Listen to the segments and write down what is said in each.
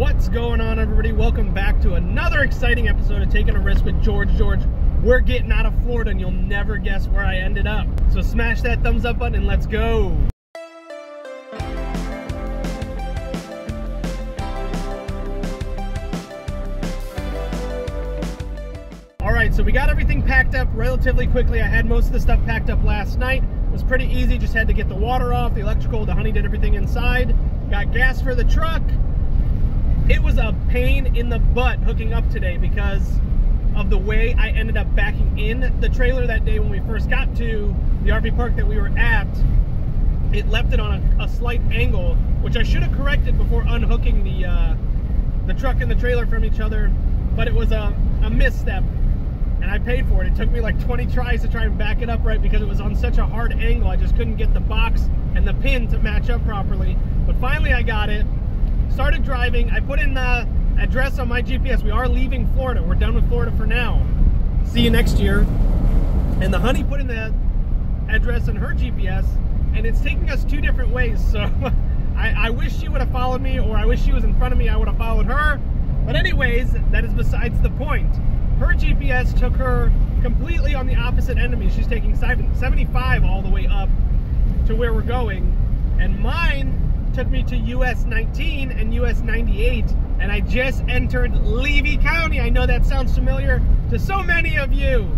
What's going on, everybody? Welcome back to another exciting episode of Taking a Risk with George. We're getting out of Florida and you'll never guess where I ended up. So smash that thumbs up button and let's go. Alright, so we got everything packed up relatively quickly. I had most of the stuff packed up last night. It was pretty easy, just had to get the water off, the electrical, the honey did everything inside. Got gas for the truck. It was a pain in the butt hooking up today because of the way I ended up backing in the trailer that day when we first got to the RV park that we were at. It left it on a slight angle, which I should have corrected before unhooking the truck and the trailer from each other, but it was a misstep, and I paid for it. It took me like 20 tries to try and back it up right because it was on such a hard angle. I just couldn't get the box and the pin to match up properly, but finally I got it. Started driving. I put in the address on my GPS. We are leaving Florida. We're done with Florida for now. See you next year. And the honey put in the address on her GPS, and it's taking us two different ways. So I wish she would have followed me, or I wish she was in front of me. I would have followed her. But anyways, that is besides the point. Her GPS took her completely on the opposite end of me. She's taking 75 all the way up to where we're going, and mine took me to US 19 and US 98, and I just entered Levy County. I know that sounds familiar to so many of you.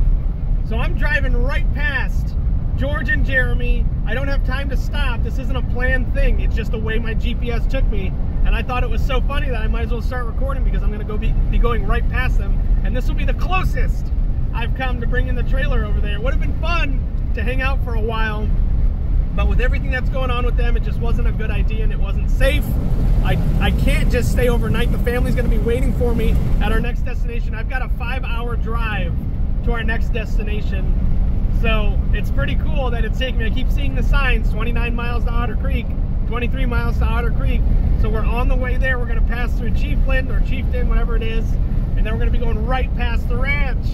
So I'm driving right past George and Jeremy. I don't have time to stop. This isn't a planned thing. It's just the way my GPS took me, and I thought it was so funny that I might as well start recording because I'm going to be going right past them, and this will be the closest I've come to bringing the trailer over there. It would have been fun to hang out for a while, but with everything that's going on with them, it just wasn't a good idea and it wasn't safe. I can't just stay overnight. The family's going to be waiting for me at our next destination. I've got a 5-hour drive to our next destination. So it's pretty cool that it's taking me. I keep seeing the signs, 29 miles to Otter Creek, 23 miles to Otter Creek. So we're on the way there. We're going to pass through Chiefland or Chieftain, whatever it is. And then we're going to be going right past the ranch.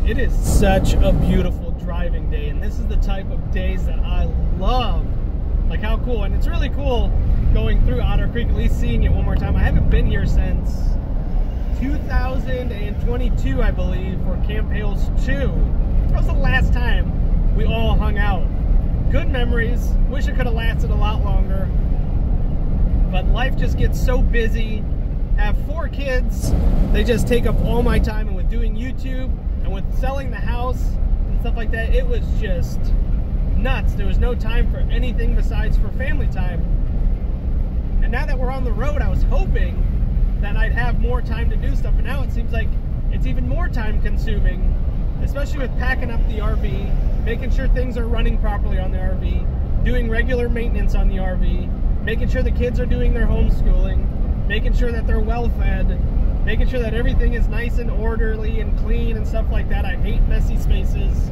It is such a beautiful driving day, and this is the type of days that I love. Like, how cool. And it's really cool going through Otter Creek, at least seeing it one more time. I haven't been here since 2022, I believe, for Camp Hales 2. That was the last time we all hung out. Good memories. Wish it could have lasted a lot longer. But life just gets so busy. I have 4 kids. They just take up all my time, and with doing YouTube, and with selling the house and stuff like that, it was just nuts. There was no time for anything besides for family time. And now that we're on the road, I was hoping that I'd have more time to do stuff, but now it seems like it's even more time consuming, especially with packing up the RV, making sure things are running properly on the RV, doing regular maintenance on the RV, making sure the kids are doing their homeschooling, making sure that they're well fed, making sure that everything is nice and orderly and clean and stuff like that. I hate messy spaces,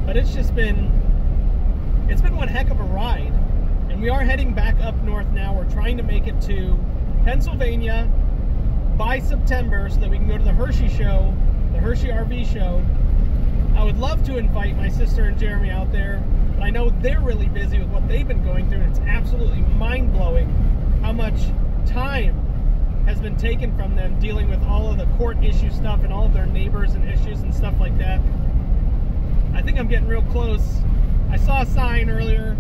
but it's been one heck of a ride. And we are heading back up north now. We're trying to make it to Pennsylvania by September so that we can go to the Hershey show, the Hershey RV show. I would love to invite my sister and Jeremy out there, but I know they're really busy with what they've been going through, and it's absolutely mind-blowing how much time has been taken from them dealing with all of the court issue stuff and all of their neighbors and issues and stuff like that. I think I'm getting real close. I saw a sign earlier,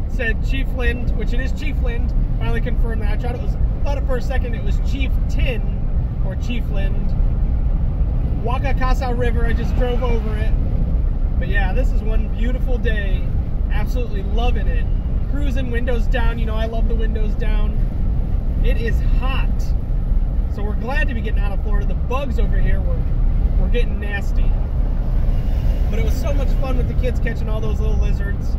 said Chiefland, which it is Chiefland. Finally confirmed that. I thought for a second it was Chieftain, or Chiefland. Wakakasa River, I just drove over it. But yeah, this is one beautiful day. Absolutely loving it. Cruising, windows down. You know, I love the windows down. It is hot. So we're glad to be getting out of Florida. The bugs over here were getting nasty. But it was so much fun with the kids catching all those little lizards.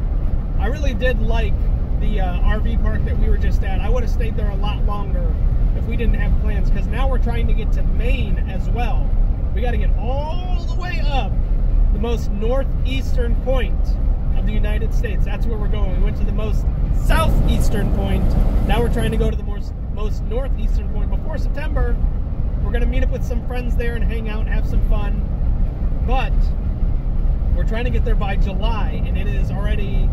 I really did like the RV park that we were just at. I would have stayed there a lot longer if we didn't have plans, because now we're trying to get to Maine as well. We got to get all the way up the most northeastern point of the United States. That's where we're going. We went to the most southeastern point. Now we're trying to go to the most northeastern point. Before September, we're going to meet up with some friends there and hang out and have some fun. But we're trying to get there by July, and it is already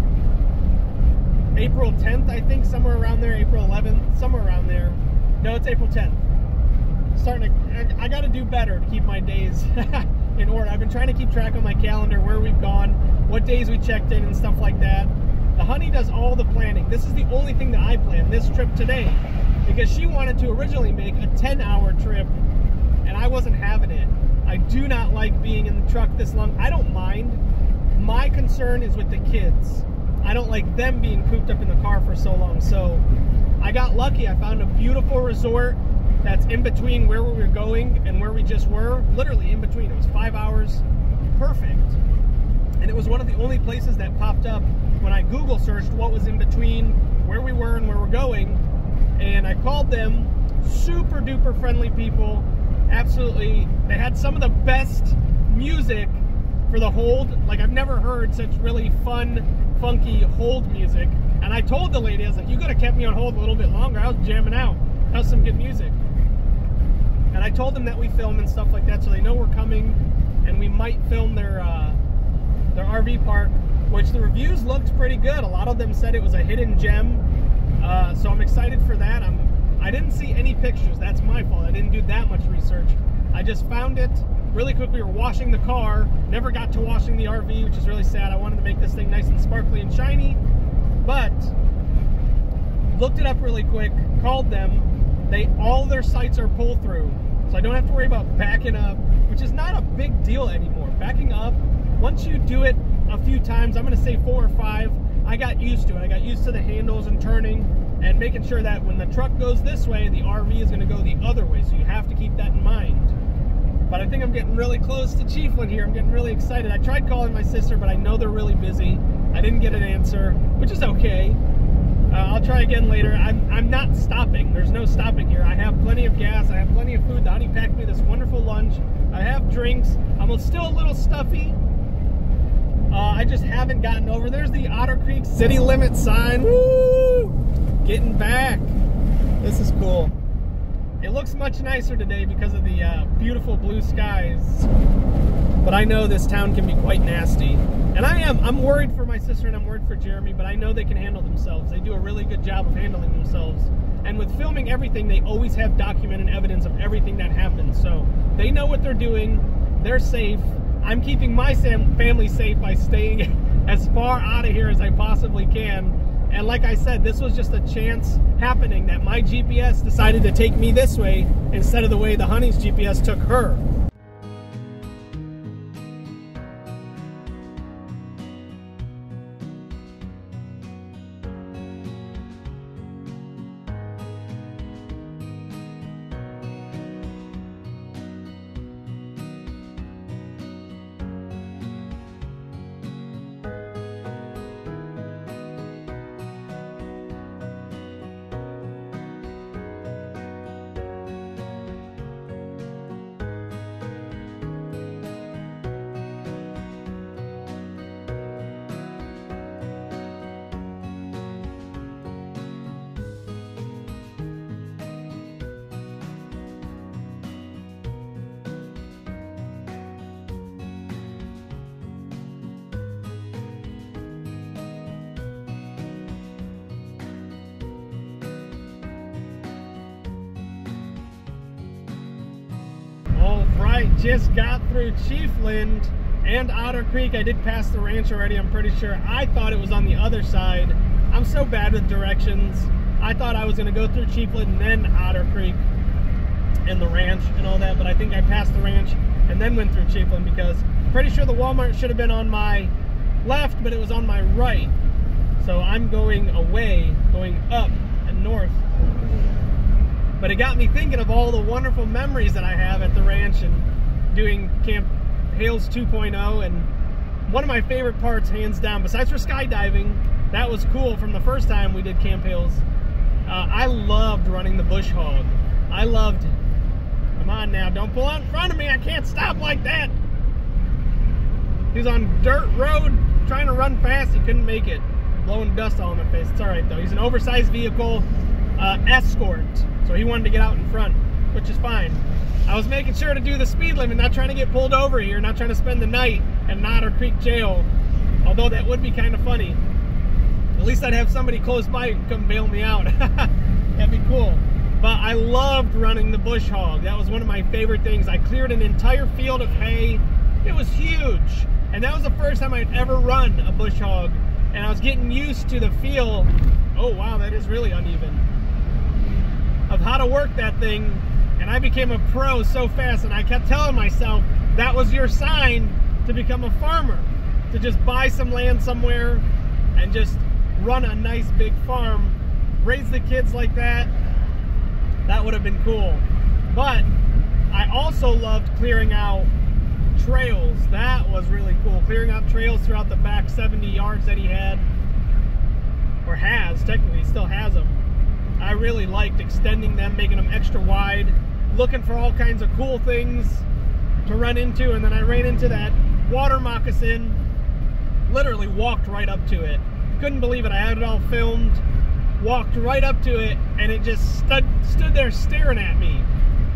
April 10th, I think, somewhere around there, April 11th, somewhere around there. No, it's April 10th. I got to do better to keep my days in order. I've been trying to keep track on my calendar, where we've gone, what days we checked in and stuff like that. The honey does all the planning. This is the only thing that I planned this trip today, because she wanted to originally make a 10-hour trip, and I wasn't having it. I do not like being in the truck this long. I don't mind. My concern is with the kids. I don't like them being cooped up in the car for so long. So I got lucky. I found a beautiful resort that's in between where we were going and where we just were. Literally in between. It was 5 hours. Perfect. And it was one of the only places that popped up when I Google searched what was in between where we were and where we're going. And I called them. Super duper friendly people. Absolutely. They had some of the best music for the hold. Like, I've never heard such really fun, funky hold music. And I told the lady, I was like, you could have kept me on hold a little bit longer. I was jamming out. That was some good music. And I told them that we film and stuff like that, so they know we're coming, and we might film their RV park, which the reviews looked pretty good. A lot of them said it was a hidden gem. So I'm excited for that. I didn't see any pictures. That's my fault. I didn't do that much research. I just found it really quick. We were washing the car. Never got to washing the RV, which is really sad. I wanted to make this thing nice and sparkly and shiny. But looked it up really quick. Called them. All their sites are pull through. So I don't have to worry about backing up, which is not a big deal anymore. Backing up, once you do it a few times, I'm going to say 4 or 5, I got used to it. I got used to the handles and turning and making sure that when the truck goes this way, the RV is going to go the other way. So you have to keep that in mind. But I think I'm getting really close to Chiefland here. I'm getting really excited. I tried calling my sister, but I know they're really busy. I didn't get an answer, which is okay. I'll try again later. I'm not stopping. There's no stopping here. I have plenty of gas. I have plenty of food. The honey packed me this wonderful lunch. I have drinks. I'm still a little stuffy. I just haven't gotten over. There's the Otter Creek city limit sign. Woo! Getting back. This is cool. It looks much nicer today because of the beautiful blue skies. But I know this town can be quite nasty. And I'm worried for my sister and I'm worried for Jeremy, but I know they can handle themselves. They do a really good job of handling themselves. And with filming everything, they always have documented evidence of everything that happens. So they know what they're doing. They're safe. I'm keeping my family safe by staying as far out of here as I possibly can. And like I said, this was just a chance happening that my GPS decided to take me this way instead of the way the honey's GPS took her. Just got through Chiefland and Otter Creek. I did pass the ranch already, I'm pretty sure. I thought it was on the other side. I'm so bad with directions. I thought I was going to go through Chiefland and then Otter Creek. in the ranch and all that, but I think I passed the ranch and then went through Chiefland, because I'm pretty sure the Walmart should have been on my left, but it was on my right. So I'm going away, going up and north. But it got me thinking of all the wonderful memories that I have at the ranch and doing Camp Hales 2.0. And one of my favorite parts, hands down, besides for skydiving, that was cool from the first time we did Camp Hales. I loved running the bush hog. I loved, come on now, don't pull out in front of me, I can't stop like that. He was on dirt road trying to run fast, he couldn't make it. Blowing dust all in my face. It's alright though. He's an oversized vehicle escort, so he wanted to get out in front, which is fine. I was making sure to do the speed limit, not trying to get pulled over here, not trying to spend the night in Otter Creek Jail, although that would be kind of funny. At least I'd have somebody close by who can come bail me out. That'd be cool. But I loved running the bush hog. That was one of my favorite things. I cleared an entire field of hay. It was huge. And that was the first time I'd ever run a bush hog. And I was getting used to the feel, oh wow, that is really uneven, of how to work that thing. And I became a pro so fast, and I kept telling myself that was your sign to become a farmer, to just buy some land somewhere and just run a nice big farm, raise the kids like that. That would have been cool. But I also loved clearing out trails. That was really cool. Clearing out trails throughout the back 70 yards that he had, or has, technically he still has them. I really liked extending them, making them extra wide, looking for all kinds of cool things to run into. And then I ran into that water moccasin, literally walked right up to it. Couldn't believe it. I had it all filmed, walked right up to it, and it just stood there staring at me,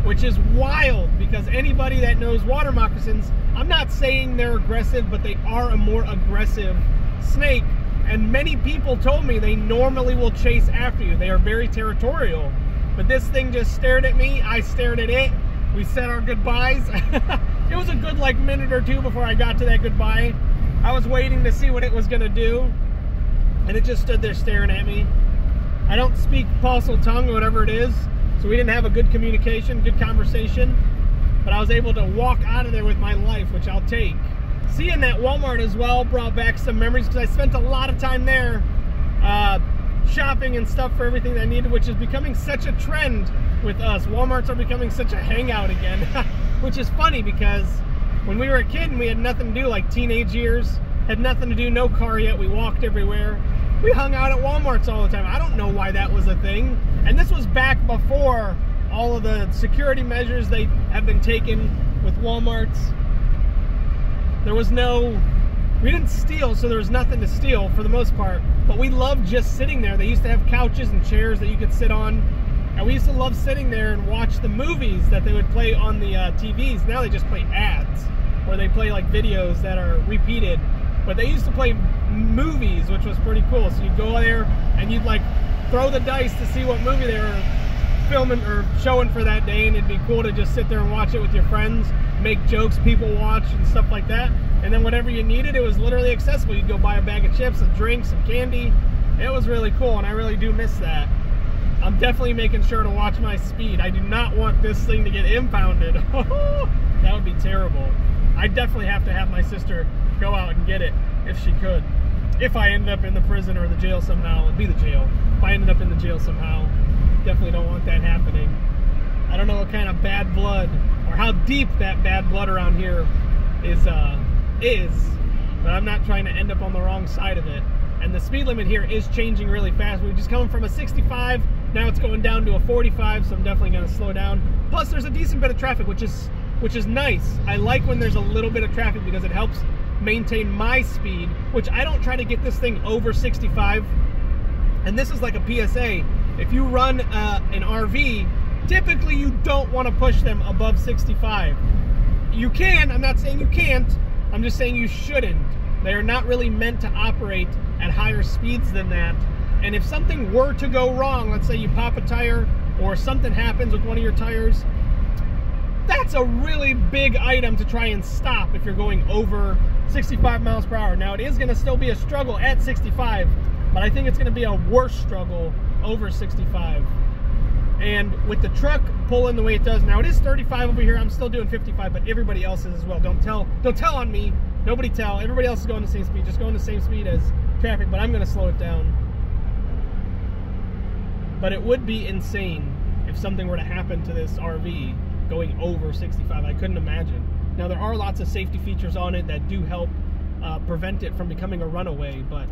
which is wild, because anybody that knows water moccasins, I'm not saying they're aggressive, but they are a more aggressive snake. And many people told me they normally will chase after you. They are very territorial. But this thing just stared at me. I stared at it. We said our goodbyes. It was a good like minute or two before I got to that goodbye. I was waiting to see what it was gonna do, and it just stood there staring at me. I don't speak Pausal tongue or whatever it is, so we didn't have a good communication, good conversation, but I was able to walk out of there with my life, which I'll take. Seeing that Walmart as well brought back some memories, because I spent a lot of time there shopping and stuff for everything that I needed, which is becoming such a trend with us. Walmarts are becoming such a hangout again, which is funny, because when we were a kid and we had nothing to do, like teenage years, had nothing to do, no car yet, we walked everywhere. We hung out at Walmarts all the time. I don't know why that was a thing. And this was back before all of the security measures they have been taken with Walmarts. There was no, we didn't steal, so there was nothing to steal for the most part. But we loved just sitting there. They used to have couches and chairs that you could sit on. And we used to love sitting there and watch the movies that they would play on the TVs. Now they just play ads, or they play like videos that are repeated. But they used to play movies, which was pretty cool. So you'd go there and you'd like throw the dice to see what movie they were filming or showing for that day, and it'd be cool to just sit there and watch it with your friends, make jokes people watch and stuff like that. And then whatever you needed, it was literally accessible. You'd go buy a bag of chips, a drink, some candy. It was really cool, and I really do miss that. I'm definitely making sure to watch my speed. I do not want this thing to get impounded. That would be terrible. I definitely have to have my sister go out and get it if she could. If I end up in the prison or the jail somehow, it'd be the jail. If I ended up in the jail somehow, definitely don't want that happening. I don't know what kind of bad blood or how deep that bad blood around here is, but I'm not trying to end up on the wrong side of it. And the speed limit here is changing really fast. We're just coming from a 65, now it's going down to a 45, so I'm definitely going to slow down. Plus, there's a decent bit of traffic, which is nice. I like when there's a little bit of traffic because it helps maintain my speed, which I don't try to get this thing over 65. And this is like a PSA. If you run an RV, typically you don't want to push them above 65. You can, I'm not saying you can't, I'm just saying you shouldn't. They are not really meant to operate at higher speeds than that. And if something were to go wrong, let's say you pop a tire or something happens with one of your tires, that's a really big item to try and stop if you're going over 65 miles per hour. Now, it is going to still be a struggle at 65, but I think it's going to be a worse struggle over 65. And with the truck pulling the way it does, now it is 35 over here, I'm still doing 55, but everybody else is as well. Don't tell on me, nobody tell. Everybody else is going the same speed, just going the same speed as traffic, but I'm gonna slow it down. But it would be insane if something were to happen to this RV going over 65. I couldn't imagine. Now there are lots of safety features on it that do help prevent it from becoming a runaway, but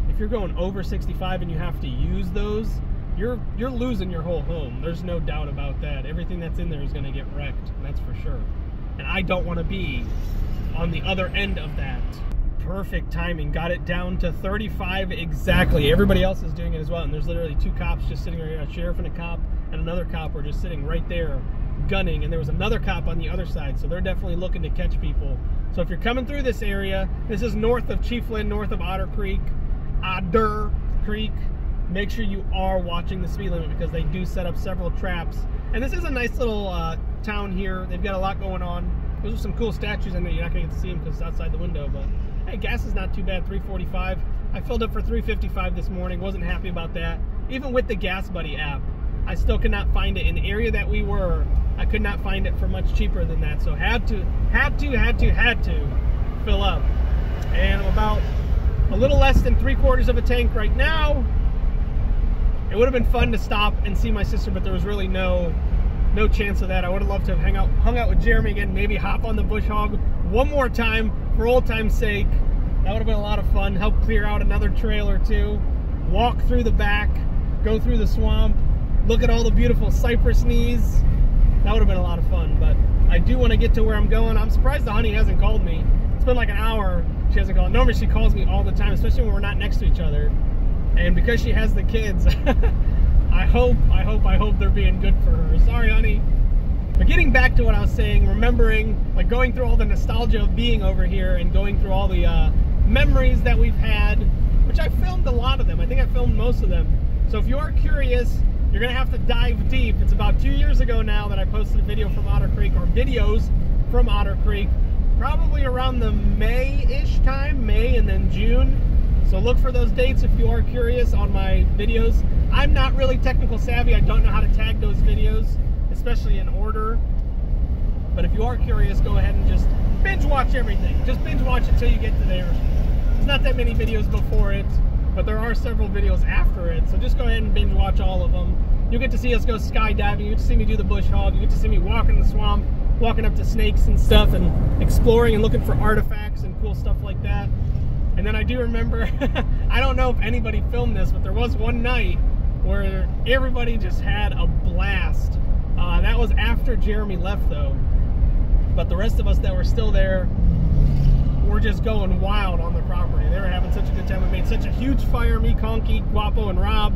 if you're going over 65 and you have to use those, you're losing your whole home. There's no doubt about that. Everything that's in there is going to get wrecked, and that's for sure. And I don't want to be on the other end of that. Perfect timing. Got it down to 35 exactly. Everybody else is doing it as well, and there's literally 2 cops just sitting right here. A sheriff and a cop and another cop were just sitting right there gunning, and there was another cop on the other side, so they're definitely looking to catch people. So if you're coming through this area, this is north of Chiefland, north of ODDER Creek, make sure you are watching the speed limit because they do set up several traps. And this is a nice little town here. They've got a lot going on. Those are some cool statues in there. You're not going to get to see them because it's outside the window, but hey, gas is not too bad, 345. I filled up for 355 this morning. Wasn't happy about that. Even with the Gas Buddy app, I still could not find it in the area that we were. I could not find it for much cheaper than that, so had to fill up. And I'm about a little less than 3/4 of a tank right now. It would have been fun to stop and see my sister, but there was really no chance of that. I would have loved to have hung out with Jeremy again, maybe hop on the bush hog one more time for old time's sake. That would have been a lot of fun. Help clear out another trail or two, walk through the back, go through the swamp, look at all the beautiful cypress knees. That would have been a lot of fun, but I do want to get to where I'm going. I'm surprised the honey hasn't called me. It's been like an hour. She hasn't called. Normally she calls me all the time, especially when we're not next to each other. And because she has the kids, I hope they're being good for her. Sorry, honey. But getting back to what I was saying, remembering, like going through all the nostalgia of being over here and going through all the memories that we've had, which I filmed a lot of them. I think I filmed most of them. So if you are curious, you're gonna have to dive deep. It's about 2 years ago now that I posted a video from Otter Creek, or videos from Otter Creek, probably around the May-ish time, May and then June. So look for those dates if you are curious on my videos. I'm not really technical savvy. I don't know how to tag those videos, especially in order. But if you are curious, go ahead and just binge watch everything. Just binge watch it till you get to there. There's not that many videos before it, but there are several videos after it. So just go ahead and binge watch all of them. You'll get to see us go skydiving. You get to see me do the bush hog. You get to see me walk in the swamp, walking up to snakes and stuff and exploring and looking for artifacts and cool stuff like that. And then I do remember, I don't know if anybody filmed this, but there was one night where everybody just had a blast. That was after Jeremy left though. But the rest of us that were still there were just going wild on the property. They were having such a good time. We made such a huge fire. Me, Conky, Guapo, and Rob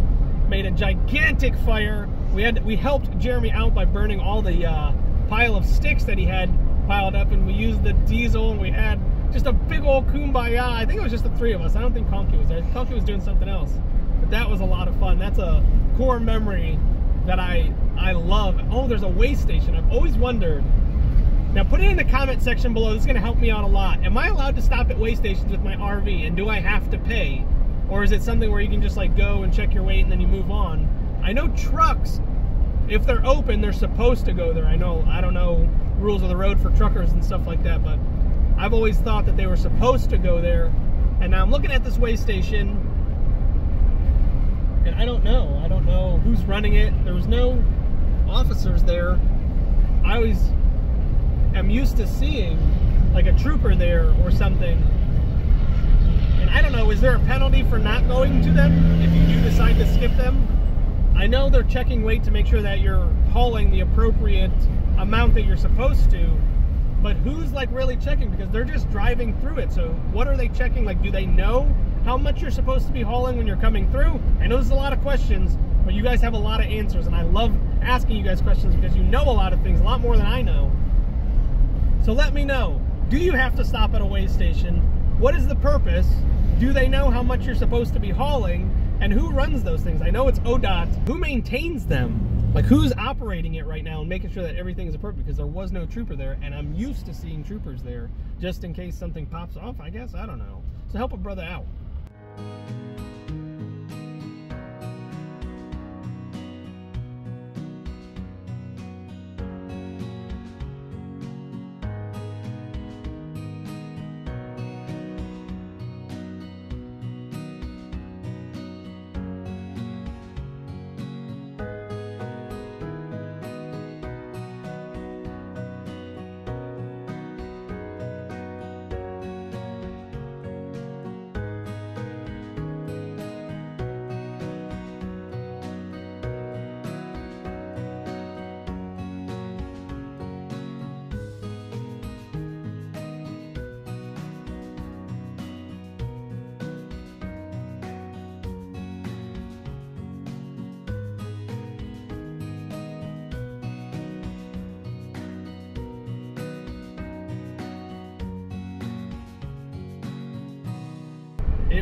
made a gigantic fire. We helped Jeremy out by burning all the pile of sticks that he had piled up, and we used the diesel, and we had just a big old kumbaya. I think it was just the 3 of us. I don't think Conky was there. Conky was doing something else. But that was a lot of fun. That's a core memory that I love. Oh, there's a way station. I've always wondered. Now put it in the comment section below. This is going to help me out a lot. Am I allowed to stop at way stations with my RV, and do I have to pay? Or is it something where you can just like go and check your weight and then you move on? I know trucks, if they're open, they're supposed to go there. I don't know rules of the road for truckers and stuff like that, but I've always thought that they were supposed to go there. And now I'm looking at this way station, and I don't know who's running it. There was no officers there. I always am used to seeing like a trooper there or something. And I don't know, is there a penalty for not going to them if you do decide to skip them? I know they're checking weight to make sure that you're hauling the appropriate amount that you're supposed to, but who's like really checking? Because they're just driving through it. So what are they checking? Like, do they know how much you're supposed to be hauling when you're coming through? I know there's a lot of questions, but you guys have a lot of answers, and I love asking you guys questions because you know a lot of things, a lot more than I know. So let me know, do you have to stop at a weigh station? What is the purpose? Do they know how much you're supposed to be hauling? And who runs those things? I know it's ODDER. Who maintains them? Like, who's operating it right now and making sure that everything is appropriate? Because there was no trooper there, and I'm used to seeing troopers there just in case something pops off, I guess. I don't know. So help a brother out.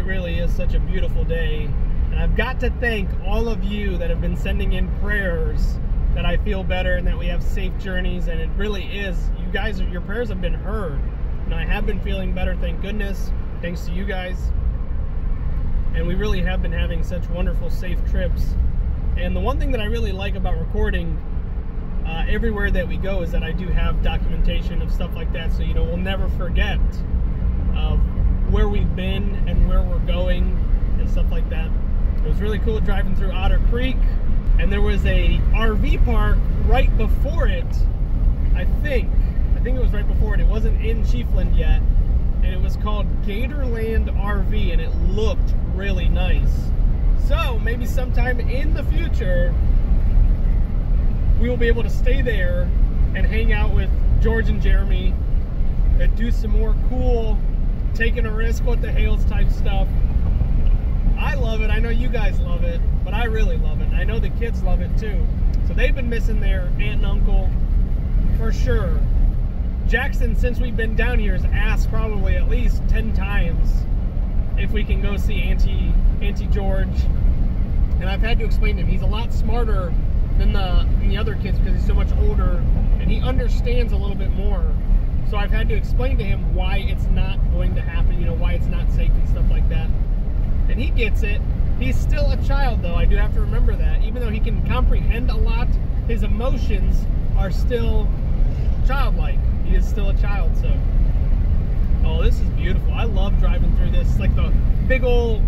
it really is such a beautiful day. And I've got to thank all of you that have been sending in prayers that I feel better and that we have safe journeys. And it really is, you guys, your prayers have been heard. And I have been feeling better, thank goodness, thanks to you guys. And we really have been having such wonderful, safe trips. And the one thing that I really like about recording everywhere that we go is that I do have documentation of stuff like that. So, you know, we'll never forget of where we've been and where we're going and stuff like that. It was really cool driving through Otter Creek. And there was a RV park right before it, I think it was right before it. It wasn't in Chiefland yet. And it was called Gatorland RV, and it looked really nice. So maybe sometime in the future, we will be able to stay there and hang out with George and Jeremy and do some more cool taking a risk with the hails type stuff. I love it. I know you guys love it, but I really love it. I know the kids love it too. So they've been missing their aunt and uncle for sure. Jackson, since we've been down here, has asked probably at least 10 times if we can go see Auntie George. And I've had to explain to him, he's a lot smarter than the other kids because he's so much older and he understands a little bit more. So I've had to explain to him why it's not going to happen, you know, why it's not safe and stuff like that. And he gets it. He's still a child though, I do have to remember that. Even though he can comprehend a lot, his emotions are still childlike. He is still a child, so. Oh, this is beautiful. I love driving through this. It's like the big old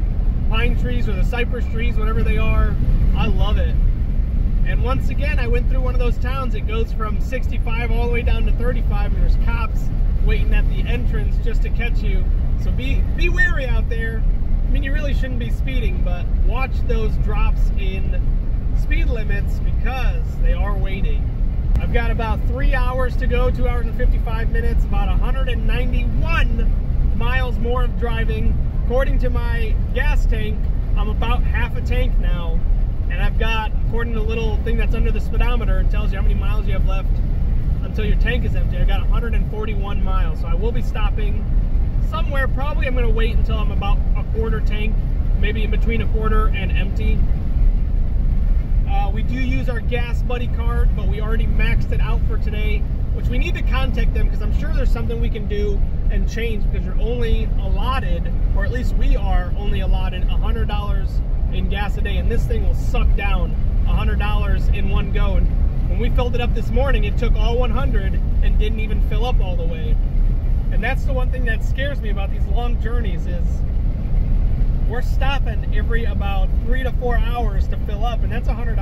pine trees or the cypress trees, whatever they are. I love it. And once again, I went through one of those towns. It goes from 65 all the way down to 35, and there's cops waiting at the entrance just to catch you. So be wary out there. I mean, you really shouldn't be speeding, but watch those drops in speed limits because they are waiting. I've got about 3 hours to go, 2 hours and 55 minutes, about 191 miles more of driving. According to my gas tank, I'm about half a tank now. And I've got, according to the little thing that's under the speedometer, it tells you how many miles you have left until your tank is empty. I've got 141 miles. So I will be stopping somewhere. Probably I'm going to wait until I'm about a quarter tank, maybe in between a quarter and empty. We do use our Gas Buddy card, but we already maxed it out for today, which we need to contact them because I'm sure there's something we can do and change because you're only allotted, or at least we are only allotted $100 in gas a day, and this thing will suck down $100 in one go. And when we filled it up this morning, it took all 100 and didn't even fill up all the way. And that's the one thing that scares me about these long journeys is we're stopping every about 3 to 4 hours to fill up, and that's $100.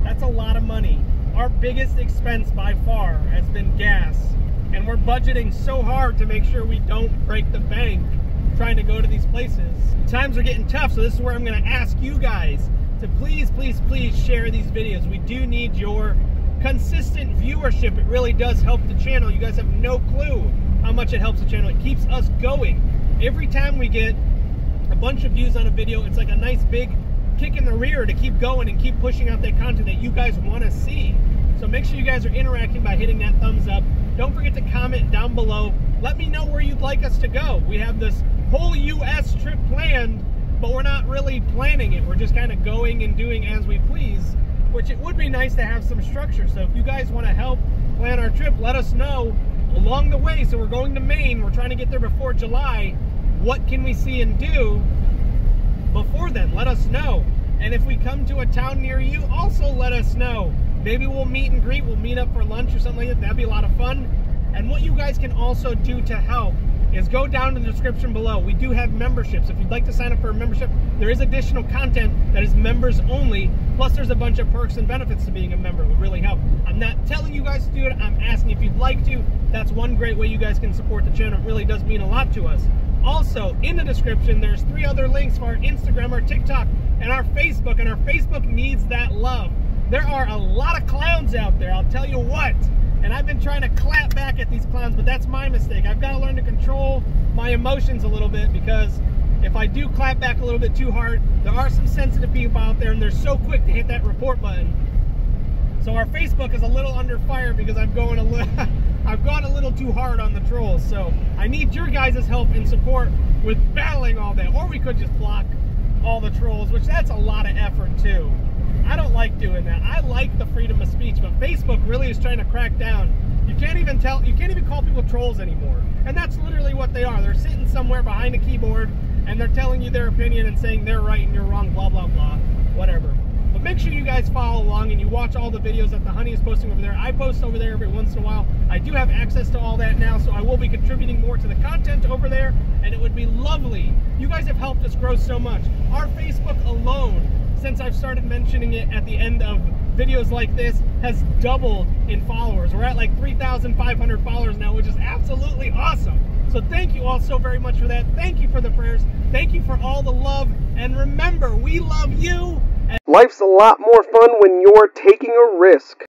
That's a lot of money. Our biggest expense by far has been gas, and we're budgeting so hard to make sure we don't break the bank trying to go to these places. Times are getting tough, so this is where I'm going to ask you guys to please share these videos. We do need your consistent viewership. It really does help the channel. You guys have no clue how much it helps the channel. It keeps us going. Every time we get a bunch of views on a video, it's like a nice big kick in the rear to keep going and keep pushing out that content that you guys want to see. So make sure you guys are interacting by hitting that thumbs up. Don't forget to comment down below. Let me know where you'd like us to go. We have this whole US trip planned, but we're not really planning it. We're just kind of going and doing as we please, which it would be nice to have some structure. So if you guys want to help plan our trip, let us know along the way. So we're going to Maine. We're trying to get there before July. What can we see and do before then? Let us know. And if we come to a town near you, also let us know. Maybe we'll meet and greet. We'll meet up for lunch or something like that. That'd be a lot of fun. And what you guys can also do to help is go down in the description below. We do have memberships. If you'd like to sign up for a membership, there is additional content that is members only. Plus there's a bunch of perks and benefits to being a member. It would really help. I'm not telling you guys to do it. I'm asking if you'd like to. That's one great way you guys can support the channel. It really does mean a lot to us. Also, in the description, there's 3 other links for our Instagram, our TikTok, and our Facebook. And our Facebook needs that love. There are a lot of clowns out there, I'll tell you what. And I've been trying to clap back at these clowns, but that's my mistake. I've got to learn to control my emotions a little bit, because if I do clap back a little bit too hard, there are some sensitive people out there, and they're so quick to hit that report button. So our Facebook is a little under fire because I'm I've gone a little too hard on the trolls. So I need your guys' help and support with battling all that. Or we could just block all the trolls, which that's a lot of effort too. I don't like doing that. I like the freedom of speech, but Facebook really is trying to crack down. You can't even call people trolls anymore. And that's literally what they are. They're sitting somewhere behind a keyboard and they're telling you their opinion and saying they're right and you're wrong, blah, blah, blah, whatever. But make sure you guys follow along and you watch all the videos that the Honey is posting over there. I post over there every once in a while. I do have access to all that now, so I will be contributing more to the content over there, and it would be lovely. You guys have helped us grow so much. Our Facebook alone, since I've started mentioning it at the end of videos like this, has doubled in followers. We're at like 3,500 followers now, which is absolutely awesome. So thank you all so very much for that. Thank you for the prayers. Thank you for all the love. And remember, we love you. Life's a lot more fun when you're taking a risk.